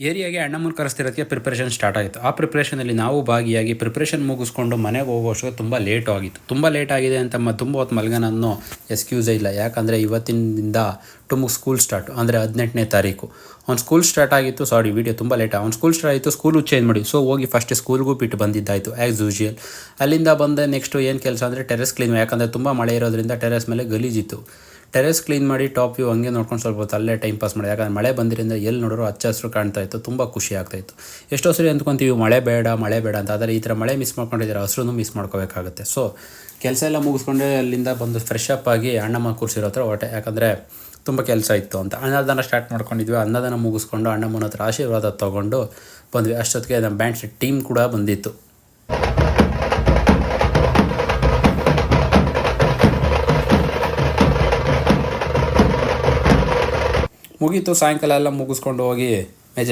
ಏರಿಯಾಗೆ ಅಣ್ಣಮ್ಮನ ಕರೆಸ್ತಿರೋದಕ್ಕೆ preparation start ಆಯಿತು. ಆ ಪ್ರಿಪ್ರೇಷನಲ್ಲಿ ನಾವು ಭಾಗಿಯಾಗಿ ಪ್ರಿಪ್ರೇಷನ್ ಮುಗಿಸ್ಕೊಂಡು ಮನೆಗೆ ಹೋಗೋಷ್ಟು ತುಂಬ ಲೇಟು ಆಗಿತ್ತು. ತುಂಬ ಲೇಟ್ ಆಗಿದೆ ಅಂತ ತುಂಬ ಹೊತ್ತು ಮಲ್ಗೋನನ್ನೋ ಎಕ್ಸ್ಕ್ಯೂಸೇ ಇಲ್ಲ. ಯಾಕಂದರೆ ಇವತ್ತಿನಿಂದ ಟುಮ್ಗೆ ಸ್ಕೂಲ್ ಸ್ಟಾರ್ಟ್, ಅಂದರೆ 18ನೇ ತಾರೀಕು ಅವ್ನು ಸ್ಕೂಲ್ ಸ್ಟಾರ್ಟ್ ಆಗಿತ್ತು. ವಿಡಿಯೋ ತುಂಬ ಲೇಟ್. ಅವ್ನು ಸ್ಕೂಲ್ ಸ್ಟಾರ್ಟ್ ಆಯಿತು, ಸ್ಕೂಲು ಚೇಂಜ್ ಮಾಡಿ. ಸೊ ಹೋಗಿ ಫಸ್ಟ್ ಸ್ಕೂಲ್ಗೂ ಬಿಟ್ಟು ಬಂದಿದ್ದಾಯಿತು ಆ್ಯಸ್ ಯೂಶುವಲ್. ಅಲ್ಲಿಂದ ಬಂದ ನೆಕ್ಸ್ಟು ಏನು ಕೆಲಸ ಅಂದರೆ ಟೆರೆಸ್ ಕ್ಲೀನ್. ಯಾಕಂದರೆ ತುಂಬ ಮಳೆ ಇರೋದ್ರಿಂದ ಟೆರೆಸ್ ಮೇಲೆ ಗಲೀಜಿತ್ತು. ಟೆರೆಸ್ ಕ್ಲೀನ್ ಮಾಡಿ ಟಾಪ್ ವ್ಯೂ ಹಂಗೆ ನೋಡ್ಕೊಂಡು ಸ್ವಲ್ಪ ಹೊತ್ತು ಅಲ್ಲೇ ಟೈಮ್ ಪಾಸ್ ಮಾಡಿ. ಯಾಕಂದರೆ ಮಳೆ ಬಂದಿರಿಂದ ಎಲ್ಲಿ ನೋಡೋರು ಹಚ್ಚ ಹಸಿರು ಕಾಣ್ತಾಯಿತ್ತು, ತುಂಬ ಖುಷಿ ಆಗ್ತಾಯಿತ್ತು. ಎಷ್ಟೋ ಸರಿ ಅಂದ್ಕೊತೀವಿ ಮಳೆ ಬೇಡ ಅಂತ, ಆದರೆ ಈ ಥರ ಮಳೆ ಮಿಸ್ ಮಾಡ್ಕೊಂಡಿದ್ದಾರೆ, ಹಸಿರು ಮಿಸ್ ಮಾಡ್ಕೋಬೇಕಾಗುತ್ತೆ. ಸೊ ಕೆಲಸ ಎಲ್ಲ ಮುಗಿಸ್ಕೊಂಡೆ ಅಲ್ಲಿಂದ ಬಂದು ಫ್ರೆಶ್ ಅಪ್ ಆಗಿ ಅಣ್ಣಮ್ಮ ಕೂರಿಸಿರೋ ಹತ್ರ ಹೊಟ್ಟೆ, ಯಾಕಂದರೆ ತುಂಬ ಕೆಲಸ ಇತ್ತು ಅಂತ. ಅನ್ನದಾನ ಸ್ಟಾರ್ಟ್ ಮಾಡ್ಕೊಂಡಿದ್ವಿ. ಅನ್ನದಾನ ಮುಗಿಸ್ಕೊಂಡು ಅಣ್ಣಮ್ಮನ ಹತ್ರ ಆಶೀರ್ವಾದ ತೊಗೊಂಡು ಬಂದ್ವಿ. ಅಷ್ಟೊತ್ತಿಗೆ ನಮ್ಮ ಬ್ಯಾಂಡ್ ಟೀಮ್ ಕೂಡ ಬಂದಿತ್ತು. ಮುಗೀತು. ಸಾಯಂಕಾಲ ಎಲ್ಲ ಮುಗಿಸ್ಕೊಂಡು ಹೋಗಿ